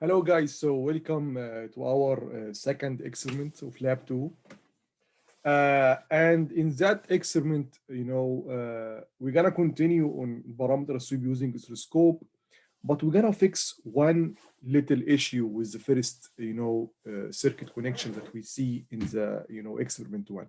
Hello guys, so welcome to our second experiment of lab 2. And in that experiment, we're gonna continue on parameter sweep using oscilloscope, but we're gonna fix one little issue with the first, circuit connection that we see in the, experiment 1.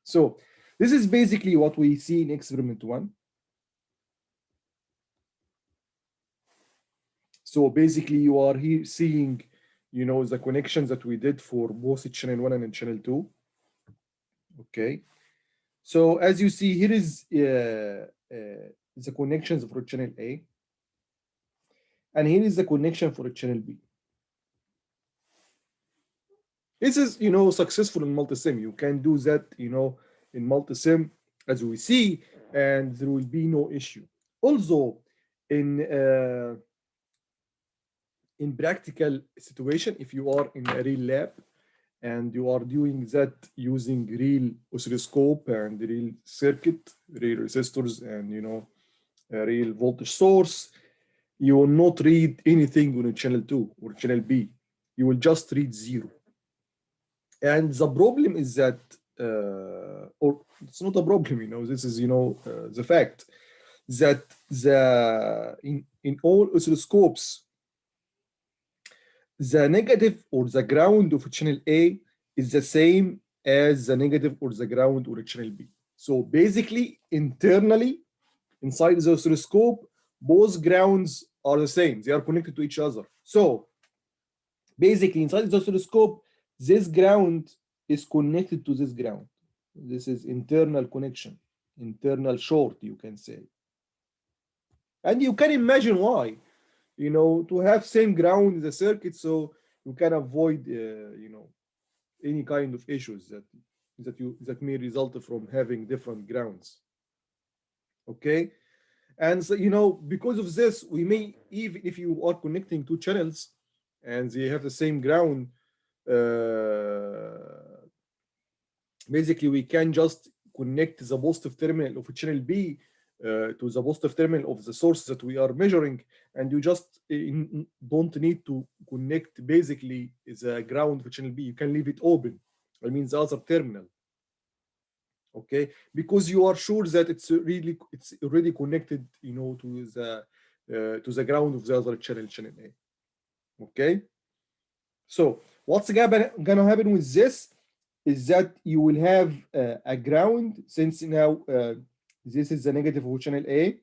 So this is basically what we see in experiment 1. So basically you are here seeing, the connections that we did for both channel 1 and channel 2. Okay. So as you see, here is the connections for channel A. And here is the connection for channel B. This is, successful in Multisim. You can do that, in Multisim as we see, and there will be no issue. Also, in practical situation, if you are in a real lab and you are doing that using real oscilloscope and real circuit, real resistors, and a real voltage source, you will not read anything on channel 2 or channel B. You will just read 0. And the problem is that, or it's not a problem, this is, the fact that in all oscilloscopes, the negative or the ground of channel A is the same as the negative or the ground or channel B. So basically, internally, inside the oscilloscope, both grounds are the same. They are connected to each other. So basically, inside the oscilloscope, this ground is connected to this ground. This is internal connection, internal short, you can say. And you can imagine why. To have same ground in the circuit, so you can avoid, any kind of issues that may result from having different grounds. Okay, and so because of this, we may, even if you are connecting two channels and they have the same ground, basically we can just connect the positive terminal of channel B to the positive terminal of the source that we are measuring, and you just don't need to connect basically the ground of channel B. You can leave it open. I mean the other terminal. Okay, because you are sure that it's already connected, to the ground of the other channel A. Okay, so what's gonna happen with this is that you will have a ground, since now this is the negative of channel A,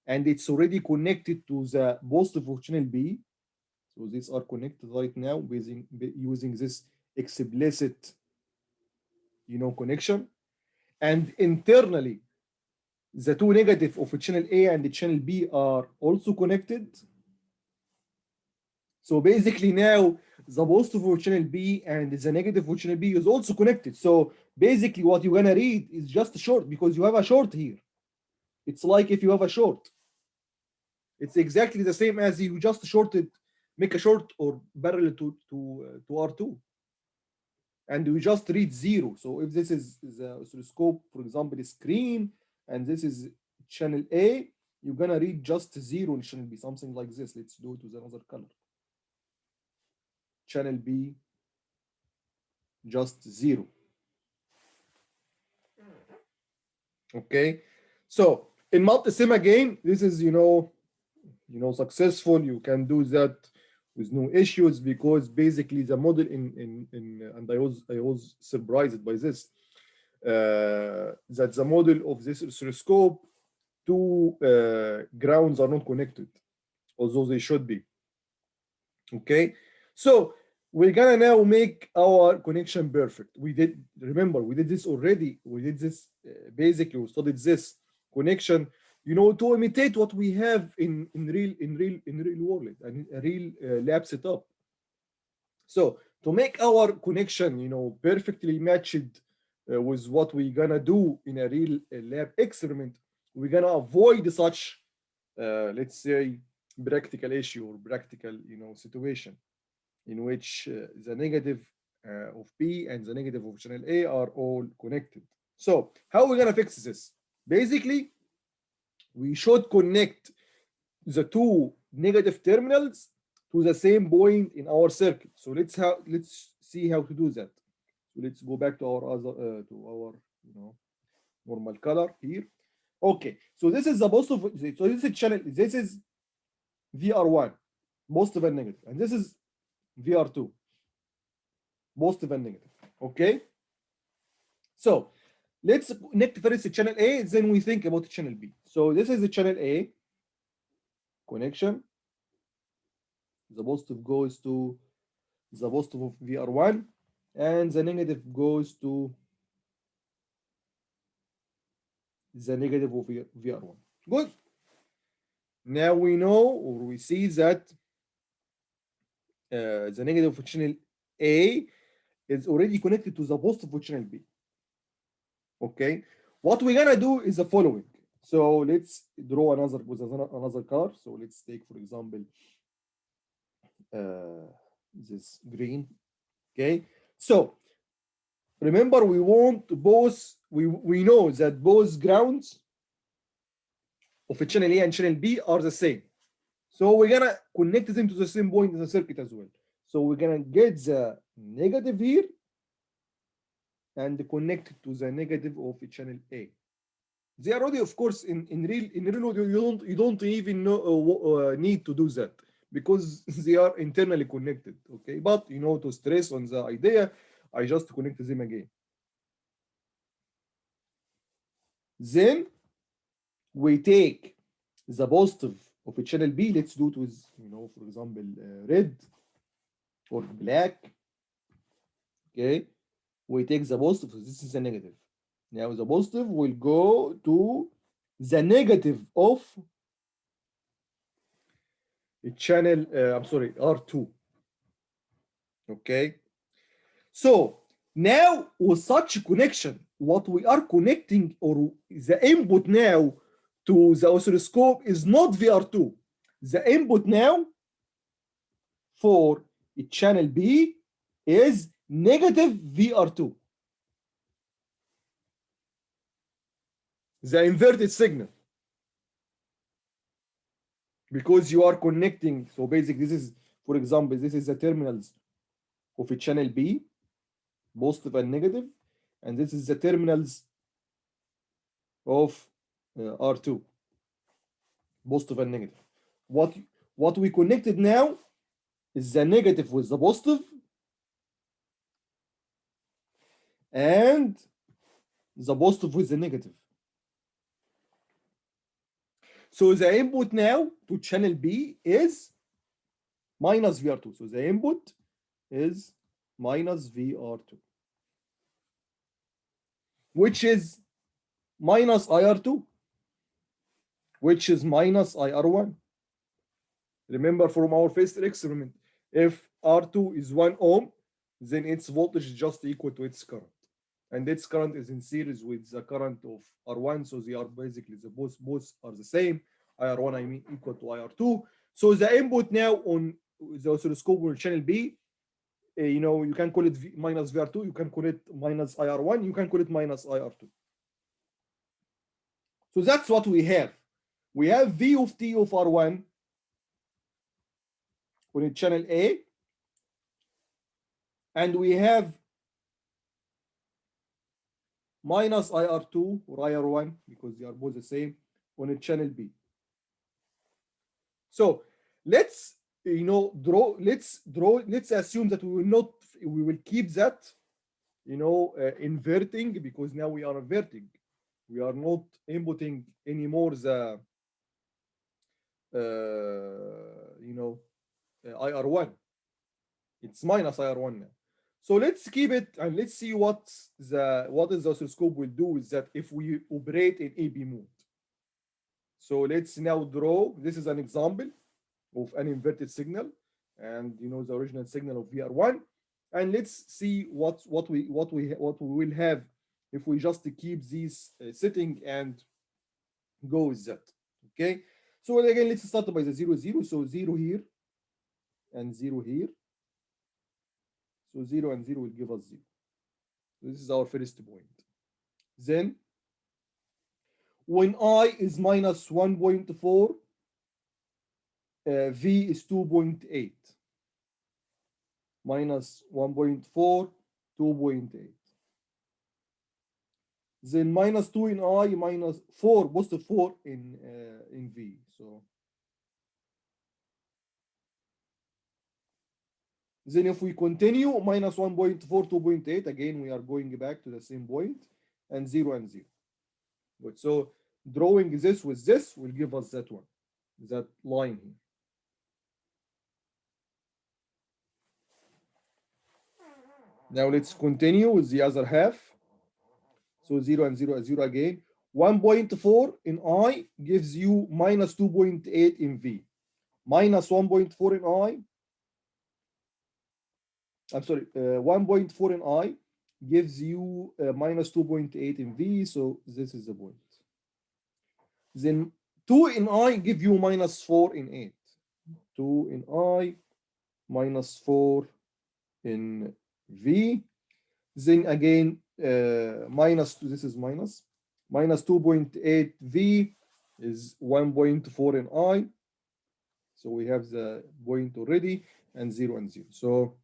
and it's already connected to the positive of channel B. So these are connected right now using this explicit, connection. And internally, the two negative of channel A and the channel B are also connected. So basically now the positive of channel B and the negative of channel B is also connected. So basically what you're gonna read is just short, because you have a short here. It's like if you have a short. It's exactly the same as you just make a short or parallel to R2. And we just read 0. So if this is the oscilloscope, for example, the screen, and this is channel A, you're gonna read just 0 in channel B, something like this. Let's do it with another color. Channel B, just 0. Okay, so in Multisim again, this is successful. You can do that with no issues, because basically the model and I was surprised by this, that the model of this oscilloscope, two grounds are not connected, although they should be. Okay, so we're gonna now make our connection perfect. We did this already. We did this basically. We studied this connection, to imitate what we have in real world and a real lab setup. So to make our connection, perfectly matched with what we're gonna do in a real lab experiment, we're gonna avoid such, let's say, practical issue or practical, situation in which the negative of B and the negative of channel A are all connected. So how are we gonna fix this? Basically, we should connect the two negative terminals to the same point in our circuit. So let's see how to do that. So let's go back to our other normal color here. Okay, so this is the positive. So this is channel. This is VR1, positive and negative, and this is VR2, positive and negative. Okay. So let's connect first channel A, then we think about channel B. So this is the channel A connection. The positive goes to the positive of VR1, and the negative goes to the negative of VR1. Good. Now we know, or we see that the negative of channel A is already connected to the positive of channel B. Okay. What we're gonna do is the following. So let's draw another with another color. So let's take, for example, this green. Okay. So remember, we want both. We know that both grounds of a channel A and channel B are the same. So we're gonna connect them to the same point in the circuit as well. So we're gonna get the negative here and connect it to the negative of channel A. They are already, of course, in real world, you don't even know, need to do that because they are internally connected. Okay, but to stress on the idea, I just connect them again. Then we take the positive of a channel B. Let's do it with, for example, red or black. Okay, we take the positive. So this is the negative. Now the positive will go to the negative of a channel. I'm sorry, R2. Okay. So now with such a connection, what we are connecting, or the input now to the oscilloscope, is not VR2. The input now for channel B is negative VR2. The inverted signal. Because you are connecting, so basically this is, for example, this is the terminals of a channel B, positive and negative, and this is the terminals of R2, positive and negative. What we connected now is the negative with the positive and the positive with the negative. So the input now to channel B is minus VR2. So the input is minus VR2, which is minus IR2, which is minus IR1. Remember from our first experiment, if R2 is 1 ohm, then its voltage is just equal to its current. And its current is in series with the current of R1, so they are basically both are the same. IR1, I mean, equal to IR2. So the input now on the oscilloscope on channel B, you can call it minus VR2, you can call it minus IR1, you can call it minus IR2. So that's what we have. We have V of T of R1 on channel A, and we have minus IR2 or IR1, because they are both the same, on a channel B. So let's let's assume that we will keep that inverting, because now we are inverting. We are not inputting anymore the IR1. It's minus IR1 now. So let's keep it and let's see what the oscilloscope will do is that if we operate in AB mode. So let's now draw. This is an example of an inverted signal, and the original signal of VR1. And let's see what we will have if we just keep this setting and go with that. Okay. So again, let's start by the 0, 0. So 0 here and 0 here. So 0 and 0 will give us 0. This is our first point. Then when I is minus 1.4, V is 2.8 minus 1.4, 2.8. Then minus 2 in I, minus 4, positive 4 in V. So then if we continue, minus 1.4, 2.8, again, we are going back to the same point, and 0 and 0. Good. So drawing this with this will give us that one, that line here. Now let's continue with the other half. So 0 and 0 and 0 again. 1.4 in I gives you minus 2.8 in V. Minus 1.4 in I, I'm sorry, 1.4 in I gives you minus 2.8 in V. So this is the point. Then 2 in I give you minus 4 in 8. 2 in I minus 4 in V. Then again, minus 2, this is minus 2.8 V is 1.4 in I. So we have the point already, and 0 and 0. So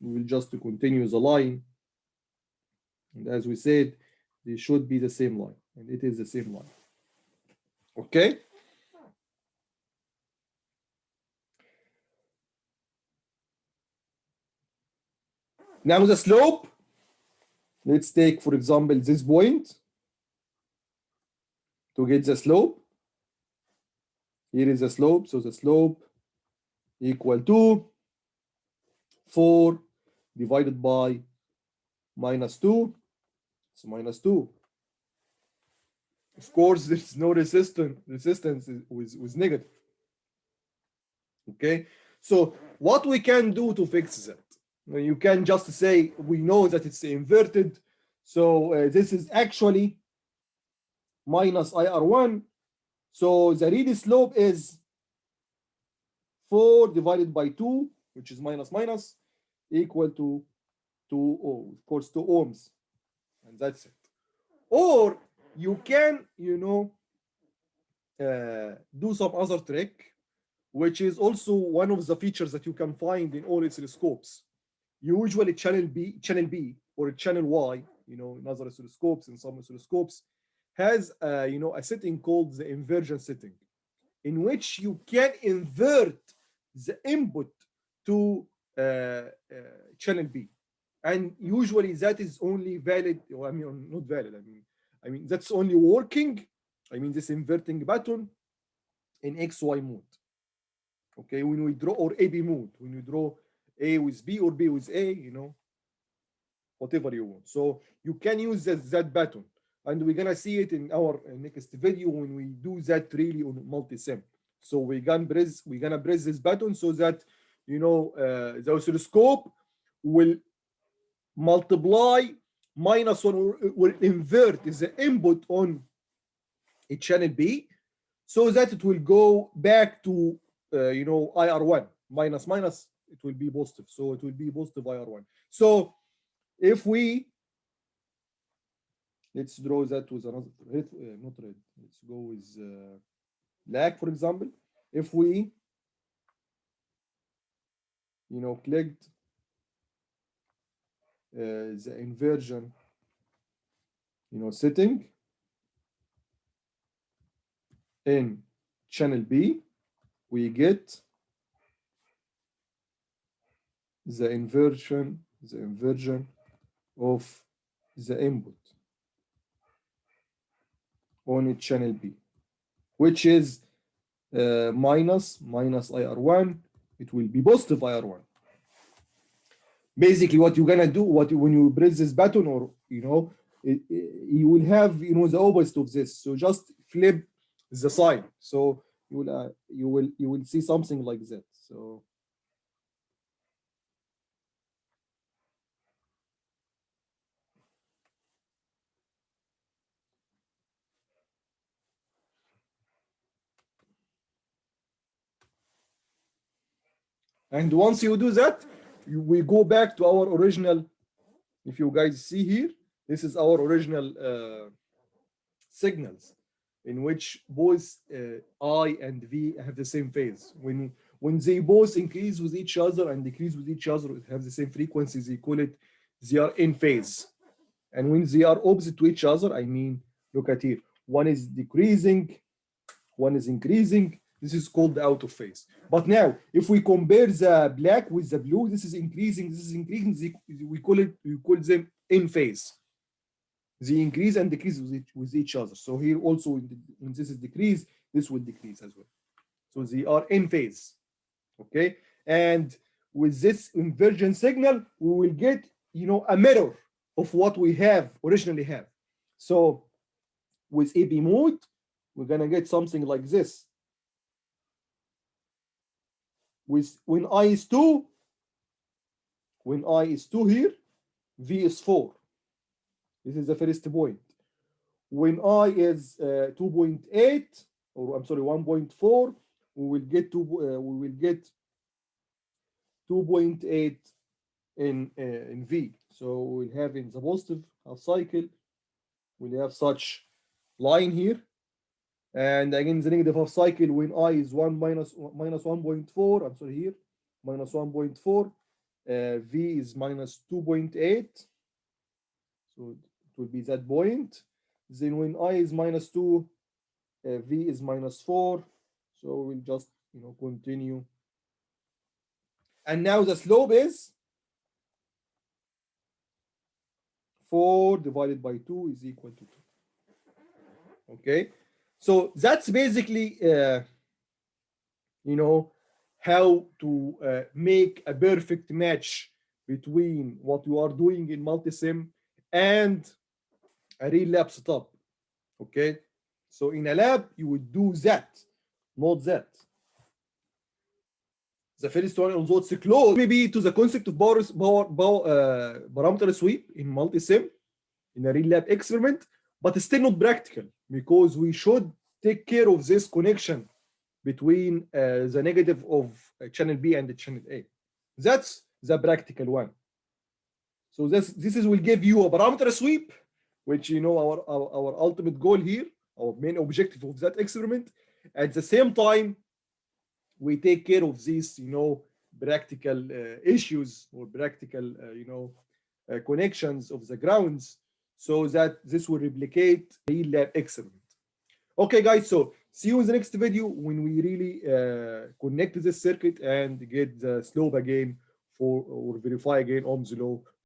we will just continue the line. And as we said, they should be the same line, and it is the same line. Okay? Now the slope. Let's take, for example, this point to get the slope. Here is the slope. So the slope equal to 4 divided by minus 2. So minus 2. Of course, there's no resistance with negative. Okay, so what we can do to fix that? You can just say we know that it's inverted. So this is actually minus IR1. So the real slope is 4 divided by 2, which is minus minus, equal to 2 ohms, of course, 2 ohms. And that's it. Or you can, do some other trick, which is also one of the features that you can find in all oscilloscopes. Usually channel B or channel Y, in other oscilloscopes, in some oscilloscopes, has a setting called the inversion setting, in which you can invert the input to channel B. And usually that is only valid, I mean, not valid, I mean that's only working, this inverting button in XY mode. Okay, when we draw, or AB mode, when you draw A with B or B with A, whatever you want. So you can use that button, and we're gonna see it in our next video when we do that really on Multisim. So we're gonna press this button so that the oscilloscope will multiply minus 1 will invert the input on a channel B, so that it will go back to IR1 minus minus, it will be positive. So it will be positive IR1. So if we, let's draw that with another red, not red, let's go with black, for example. If we clicked the inversion setting in channel B, we get the inversion of the input on a channel B, which is minus IR1. It will be positive IR1. Basically, what you're gonna do, when you press this button, or you will have the opposite of this. So just flip the sign. So you will see something like that. So and once you do that, we go back to our original. If you guys see here, this is our original signals in which both I and V have the same phase. When they both increase with each other and decrease with each other, have the same frequencies, they call it, they are in phase. And when they are opposite to each other, I mean, look at here, one is decreasing, one is increasing, this is called out of phase. But now, if we compare the black with the blue, this is increasing, we call them in phase. They increase and decrease with each other. So here also, when this is decrease, this will decrease as well. So they are in phase, okay? And with this inversion signal, we will get, a mirror of what we originally have. So with AB mode, we're gonna get something like this. When I is 2, here, V is 4. This is the first point. When I is 2.8, or I'm sorry, 1.4, we will get 2.8 in V. So we'll have in the positive half cycle, we'll have such line here. And again, the negative half cycle, when I is minus 1.4, I'm sorry, here, minus 1.4, V is minus 2.8. So it will be that point. Then when I is minus 2, V is minus 4. So we'll just, continue. And now the slope is 4 divided by 2 is equal to 2. Okay, so that's basically, how to make a perfect match between what you are doing in Multisim and a real lab setup. Okay, so in a lab, you would do that, not that. The first one, although it's close maybe to the concept of parameter sweep in Multisim, in a real lab experiment, but it's still not practical, because we should take care of this connection between the negative of channel B and the channel A. That's the practical one. So this will give you a parameter sweep, which, our ultimate goal here, our main objective of that experiment. At the same time, we take care of these, practical issues or practical, connections of the grounds, so that this will replicate real lab experiment. Okay, guys, so see you in the next video when we really connect this circuit and get the slope again or verify again Ohm's law